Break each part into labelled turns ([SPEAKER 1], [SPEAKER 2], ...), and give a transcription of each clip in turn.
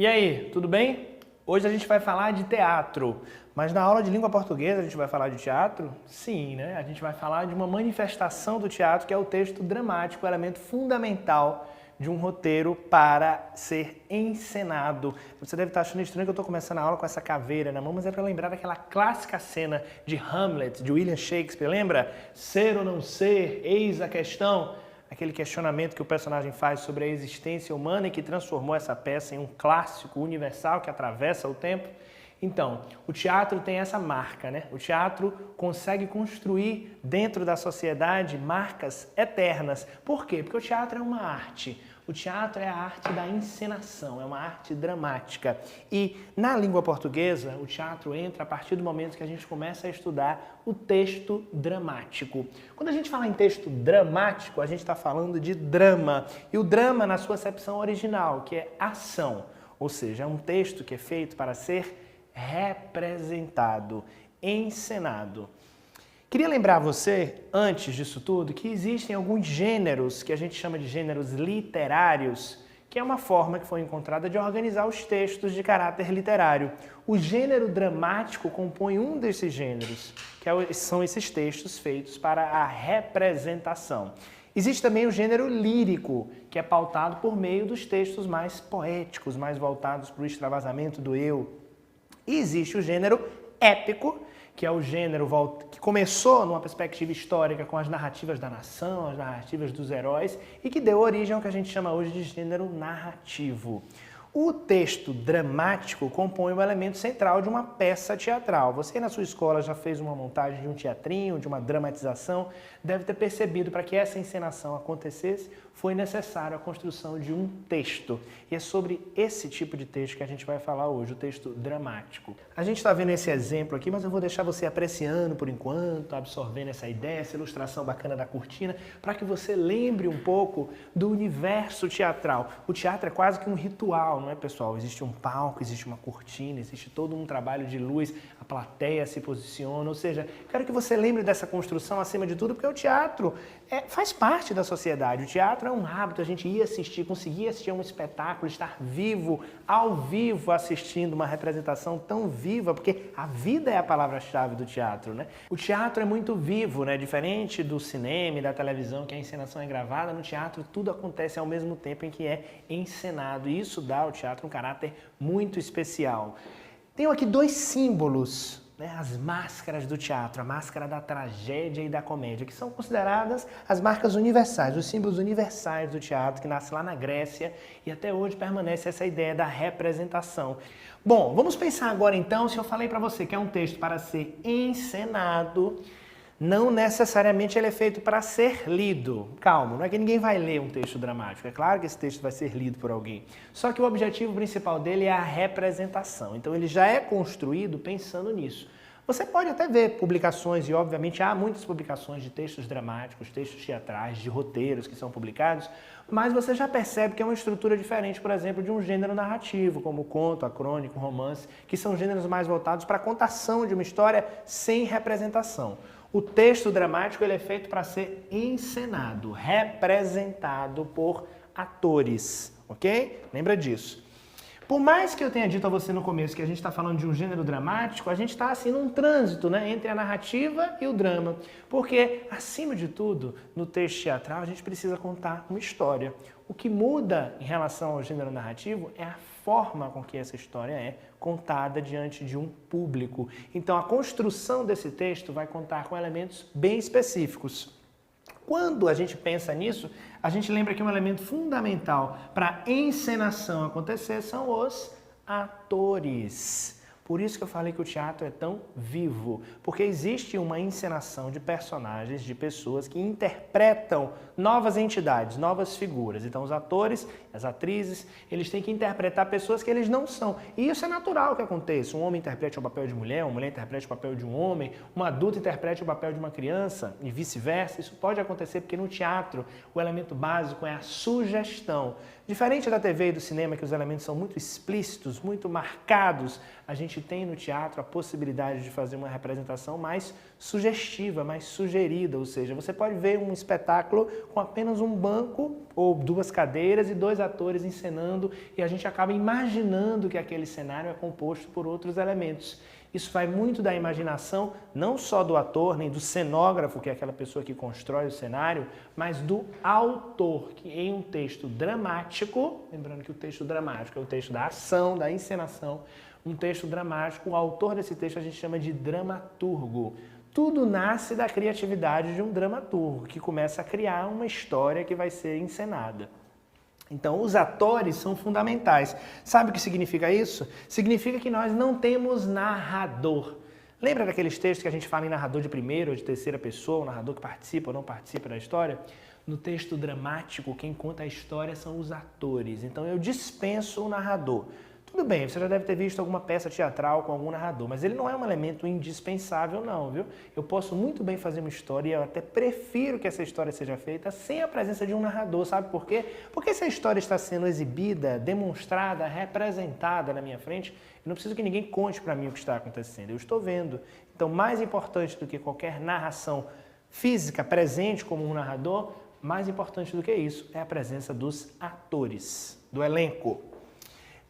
[SPEAKER 1] E aí, tudo bem? Hoje a gente vai falar de teatro, mas na aula de língua portuguesa a gente vai falar de teatro? Sim, né? A gente vai falar de uma manifestação do teatro que é o texto dramático, o elemento fundamental de um roteiro para ser encenado. Você deve estar achando estranho que eu estou começando a aula com essa caveira na mão, mas é para lembrar daquela clássica cena de Hamlet, de William Shakespeare, lembra? Ser ou não ser, eis a questão. Aquele questionamento que o personagem faz sobre a existência humana e que transformou essa peça em um clássico universal que atravessa o tempo. Então, o teatro tem essa marca, né? O teatro consegue construir dentro da sociedade marcas eternas. Por quê? Porque o teatro é uma arte. O teatro é a arte da encenação, é uma arte dramática. E na língua portuguesa, o teatro entra a partir do momento que a gente começa a estudar o texto dramático. Quando a gente fala em texto dramático, a gente está falando de drama. E o drama na sua acepção original, que é ação. Ou seja, é um texto que é feito para ser representado, encenado. Queria lembrar você, antes disso tudo, que existem alguns gêneros que a gente chama de gêneros literários, que é uma forma que foi encontrada de organizar os textos de caráter literário. O gênero dramático compõe um desses gêneros, que são esses textos feitos para a representação. Existe também o gênero lírico, que é pautado por meio dos textos mais poéticos, mais voltados para o extravasamento do eu. E existe o gênero épico, que é o gênero que começou numa perspectiva histórica com as narrativas da nação, as narrativas dos heróis, e que deu origem ao que a gente chama hoje de gênero narrativo. O texto dramático compõe o elemento central de uma peça teatral. Você na sua escola já fez uma montagem de um teatrinho, de uma dramatização, deve ter percebido para que essa encenação acontecesse, foi necessário a construção de um texto. E é sobre esse tipo de texto que a gente vai falar hoje, o texto dramático. A gente está vendo esse exemplo aqui, mas eu vou deixar você apreciando por enquanto, absorvendo essa ideia, essa ilustração bacana da cortina, para que você lembre um pouco do universo teatral. O teatro é quase que um ritual, não é, pessoal? Existe um palco, existe uma cortina, existe todo um trabalho de luz, a plateia se posiciona, ou seja, quero que você lembre dessa construção acima de tudo, porque o teatro faz parte da sociedade. O teatro é um hábito, a gente ia assistir, conseguia assistir a um espetáculo, estar vivo, ao vivo, assistindo uma representação tão viva, porque a vida é a palavra-chave do teatro, né? O teatro é muito vivo, né? Diferente do cinema e da televisão, que a encenação é gravada, no teatro tudo acontece ao mesmo tempo em que é encenado, e isso dá ao teatro um caráter muito especial. Tenho aqui dois símbolos, né, as máscaras do teatro, a máscara da tragédia e da comédia, que são consideradas as marcas universais, os símbolos universais do teatro, que nasce lá na Grécia e até hoje permanece essa ideia da representação. Bom, vamos pensar agora então, se eu falei para você que é um texto para ser encenado, não necessariamente ele é feito para ser lido. Calma, não é que ninguém vai ler um texto dramático. É claro que esse texto vai ser lido por alguém. Só que o objetivo principal dele é a representação. Então ele já é construído pensando nisso. Você pode até ver publicações, e obviamente há muitas publicações de textos dramáticos, textos teatrais, de roteiros que são publicados, mas você já percebe que é uma estrutura diferente, por exemplo, de um gênero narrativo, como o conto, a crônica, o romance, que são gêneros mais voltados para a contação de uma história sem representação. O texto dramático ele é feito para ser encenado, representado por atores, ok? Lembra disso. Por mais que eu tenha dito a você no começo que a gente está falando de um gênero dramático, a gente está assim num trânsito, né, entre a narrativa e o drama. Porque, acima de tudo, no texto teatral a gente precisa contar uma história. O que muda em relação ao gênero narrativo é a forma com que essa história é contada diante de um público. Então, a construção desse texto vai contar com elementos bem específicos. Quando a gente pensa nisso, a gente lembra que um elemento fundamental para a encenação acontecer são os atores. Por isso que eu falei que o teatro é tão vivo, porque existe uma encenação de personagens, de pessoas que interpretam novas entidades, novas figuras. Então os atores, as atrizes, eles têm que interpretar pessoas que eles não são. E isso é natural que aconteça. Um homem interprete o papel de mulher, uma mulher interprete o papel de um homem, um adulto interprete o papel de uma criança e vice-versa. Isso pode acontecer porque no teatro o elemento básico é a sugestão. Diferente da TV e do cinema, que os elementos são muito explícitos, muito marcados, a gente gente tem no teatro a possibilidade de fazer uma representação mais sugestiva, mais sugerida, ou seja, você pode ver um espetáculo com apenas um banco ou 2 cadeiras e 2 atores encenando e a gente acaba imaginando que aquele cenário é composto por outros elementos. Isso vai muito da imaginação, não só do ator, nem do cenógrafo, que é aquela pessoa que constrói o cenário, mas do autor, que em um texto dramático, lembrando que o texto dramático é o texto da ação, da encenação, um texto dramático, o autor desse texto a gente chama de dramaturgo. Tudo nasce da criatividade de um dramaturgo, que começa a criar uma história que vai ser encenada. Então, os atores são fundamentais. Sabe o que significa isso? Significa que nós não temos narrador. Lembra daqueles textos que a gente fala em narrador de primeira ou de terceira pessoa, o narrador que participa ou não participa da história? No texto dramático, quem conta a história são os atores. Então, eu dispenso o narrador. Tudo bem, você já deve ter visto alguma peça teatral com algum narrador, mas ele não é um elemento indispensável não, viu? Eu posso muito bem fazer uma história e eu até prefiro que essa história seja feita sem a presença de um narrador, sabe por quê? Porque se a história está sendo exibida, demonstrada, representada na minha frente, eu não preciso que ninguém conte para mim o que está acontecendo, eu estou vendo. Então, mais importante do que qualquer narração física presente como um narrador, mais importante do que isso é a presença dos atores, do elenco.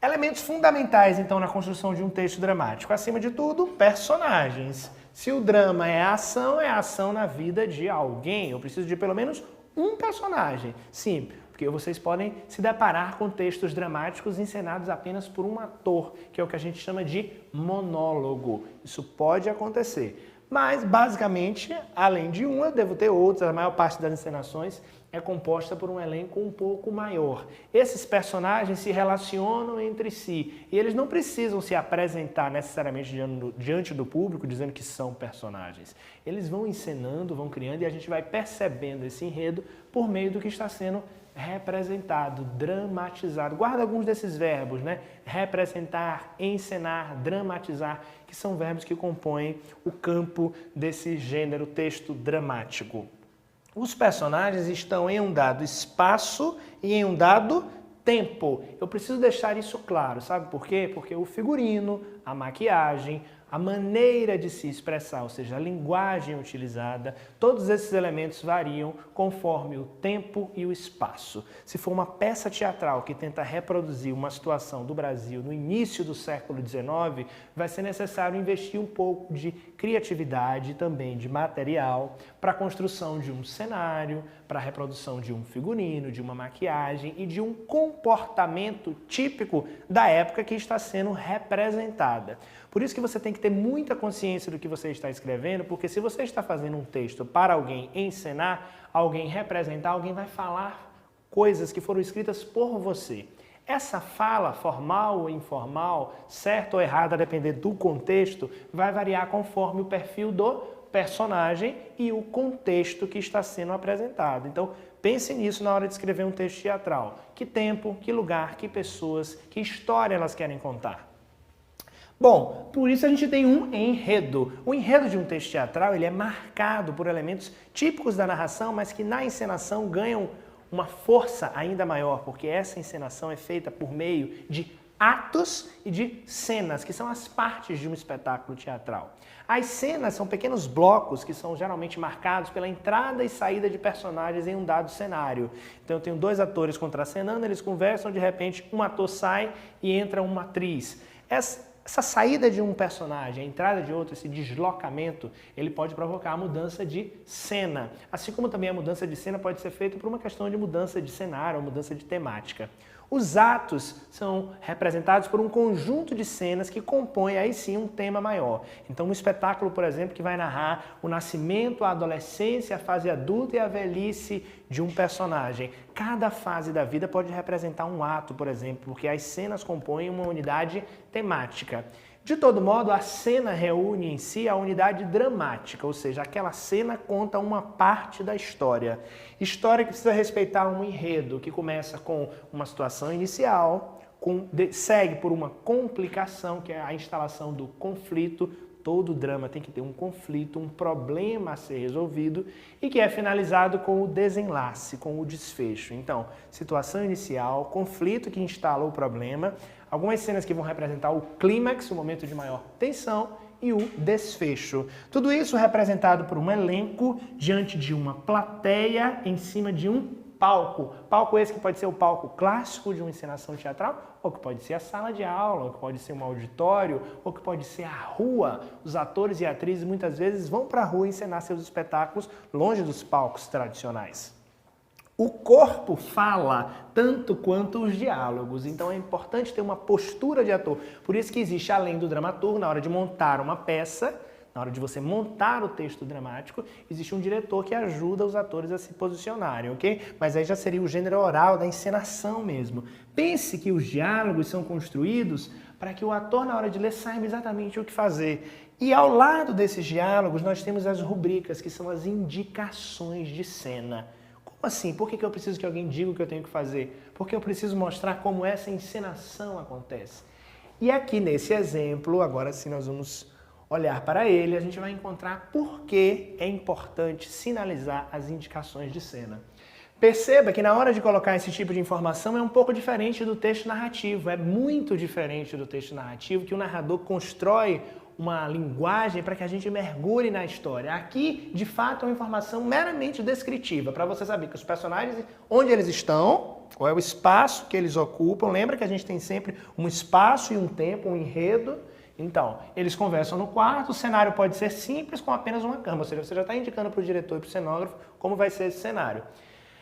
[SPEAKER 1] Elementos fundamentais, então, na construção de um texto dramático. Acima de tudo, personagens. Se o drama é a ação na vida de alguém. Eu preciso de pelo menos um personagem. Sim, porque vocês podem se deparar com textos dramáticos encenados apenas por um ator, que é o que a gente chama de monólogo. Isso pode acontecer. Mas, basicamente, além de um, eu devo ter outros. A maior parte das encenações é composta por um elenco um pouco maior. Esses personagens se relacionam entre si e eles não precisam se apresentar necessariamente diante do público dizendo que são personagens. Eles vão encenando, vão criando e a gente vai percebendo esse enredo por meio do que está sendo representado, dramatizado. Guarda alguns desses verbos, né? Representar, encenar, dramatizar, que são verbos que compõem o campo desse gênero texto dramático. Os personagens estão em um dado espaço e em um dado tempo. Eu preciso deixar isso claro, sabe por quê? Porque o figurino, a maquiagem, a maneira de se expressar, ou seja, a linguagem utilizada, todos esses elementos variam conforme o tempo e o espaço. Se for uma peça teatral que tenta reproduzir uma situação do Brasil no início do século XIX, vai ser necessário investir um pouco de criatividade, também de material, para a construção de um cenário, para a reprodução de um figurino, de uma maquiagem e de um comportamento típico da época que está sendo representada. Por isso que você tem que ter muita consciência do que você está escrevendo, porque se você está fazendo um texto para alguém encenar, alguém representar, alguém vai falar coisas que foram escritas por você. Essa fala, formal ou informal, certa ou errada, a depender do contexto, vai variar conforme o perfil do personagem e o contexto que está sendo apresentado. Então, pense nisso na hora de escrever um texto teatral. Que tempo, que lugar, que pessoas, que história elas querem contar. Bom, por isso a gente tem um enredo. O enredo de um texto teatral ele é marcado por elementos típicos da narração, mas que na encenação ganham uma força ainda maior, porque essa encenação é feita por meio de atos e de cenas, que são as partes de um espetáculo teatral. As cenas são pequenos blocos que são geralmente marcados pela entrada e saída de personagens em um dado cenário. Então eu tenho 2 atores contracenando, eles conversam, de repente um ator sai e entra uma atriz. Essa saída de um personagem, a entrada de outro, esse deslocamento, ele pode provocar a mudança de cena. Assim como também a mudança de cena pode ser feita por uma questão de mudança de cenário ou mudança de temática. Os atos são representados por um conjunto de cenas que compõem aí sim um tema maior. Então um espetáculo, por exemplo, que vai narrar o nascimento, a adolescência, a fase adulta e a velhice de um personagem. Cada fase da vida pode representar um ato, por exemplo, porque as cenas compõem uma unidade temática. De todo modo, a cena reúne em si a unidade dramática, ou seja, aquela cena conta uma parte da história. História que precisa respeitar um enredo, que começa com uma situação inicial, segue por uma complicação, que é a instalação do conflito. Todo drama tem que ter um conflito, um problema a ser resolvido e que é finalizado com o desenlace, com o desfecho. Então, situação inicial, conflito que instala o problema, algumas cenas que vão representar o clímax, o momento de maior tensão, e o desfecho. Tudo isso representado por um elenco diante de uma plateia em cima de um palco. Palco esse que pode ser o palco clássico de uma encenação teatral, ou que pode ser a sala de aula, ou que pode ser um auditório, ou que pode ser a rua. Os atores e atrizes muitas vezes vão para a rua encenar seus espetáculos longe dos palcos tradicionais. O corpo fala tanto quanto os diálogos, então é importante ter uma postura de ator. Por isso que existe, além do dramaturgo, na hora de montar uma peça, na hora de você montar o texto dramático, existe um diretor que ajuda os atores a se posicionarem, ok? Mas aí já seria o gênero oral da encenação mesmo. Pense que os diálogos são construídos para que o ator, na hora de ler, saiba exatamente o que fazer. E ao lado desses diálogos, nós temos as rubricas, que são as indicações de cena. Como assim? Por que eu preciso que alguém diga o que eu tenho que fazer? Porque eu preciso mostrar como essa encenação acontece. E aqui nesse exemplo, agora sim nós vamos olhar para ele, a gente vai encontrar por que é importante sinalizar as indicações de cena. Perceba que na hora de colocar esse tipo de informação é um pouco diferente do texto narrativo, é muito diferente do texto narrativo, que o narrador constrói uma linguagem para que a gente mergulhe na história. Aqui, de fato, é uma informação meramente descritiva, para você saber que os personagens, onde eles estão, qual é o espaço que eles ocupam. Lembra que a gente tem sempre um espaço e um tempo, um enredo. Então, eles conversam no quarto, o cenário pode ser simples com apenas uma cama, ou seja, você já está indicando para o diretor e para o cenógrafo como vai ser esse cenário.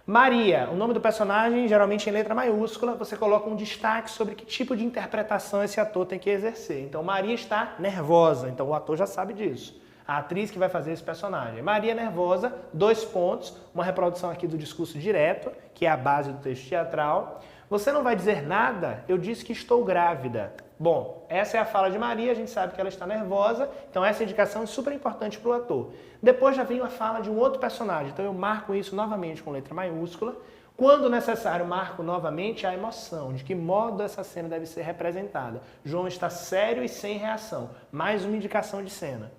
[SPEAKER 1] Maria, o nome do personagem, geralmente em letra maiúscula, você coloca um destaque sobre que tipo de interpretação esse ator tem que exercer. Então, Maria está nervosa, então o ator já sabe disso. A atriz que vai fazer esse personagem. Maria nervosa, 2 pontos, uma reprodução aqui do discurso direto, que é a base do texto teatral. Você não vai dizer nada, eu disse que estou grávida. Bom, essa é a fala de Maria, a gente sabe que ela está nervosa, então essa indicação é super importante para o ator. Depois já vem a fala de um outro personagem, então eu marco isso novamente com letra maiúscula. Quando necessário, marco novamente a emoção, de que modo essa cena deve ser representada. João está sério e sem reação, mais uma indicação de cena.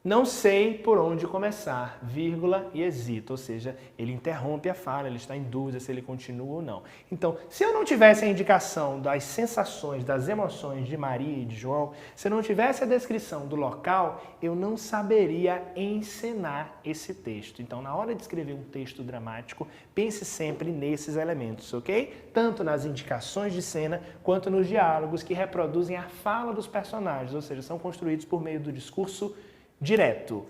[SPEAKER 1] Não sei por onde começar, vírgula, e hesita, ou seja, ele interrompe a fala, ele está em dúvida se ele continua ou não. Então, se eu não tivesse a indicação das sensações, das emoções de Maria e de João, se eu não tivesse a descrição do local, eu não saberia encenar esse texto. Então, na hora de escrever um texto dramático, pense sempre nesses elementos, ok? Tanto nas indicações de cena, quanto nos diálogos que reproduzem a fala dos personagens, ou seja, são construídos por meio do discurso direto.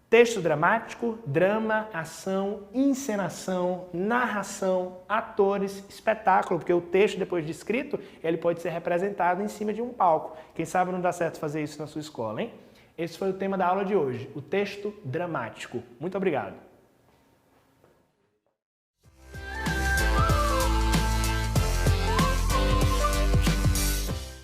[SPEAKER 1] Texto dramático, drama, ação, encenação, narração, atores, espetáculo, porque o texto depois de escrito, ele pode ser representado em cima de um palco. Quem sabe não dá certo fazer isso na sua escola, hein? Esse foi o tema da aula de hoje, o texto dramático. Muito obrigado.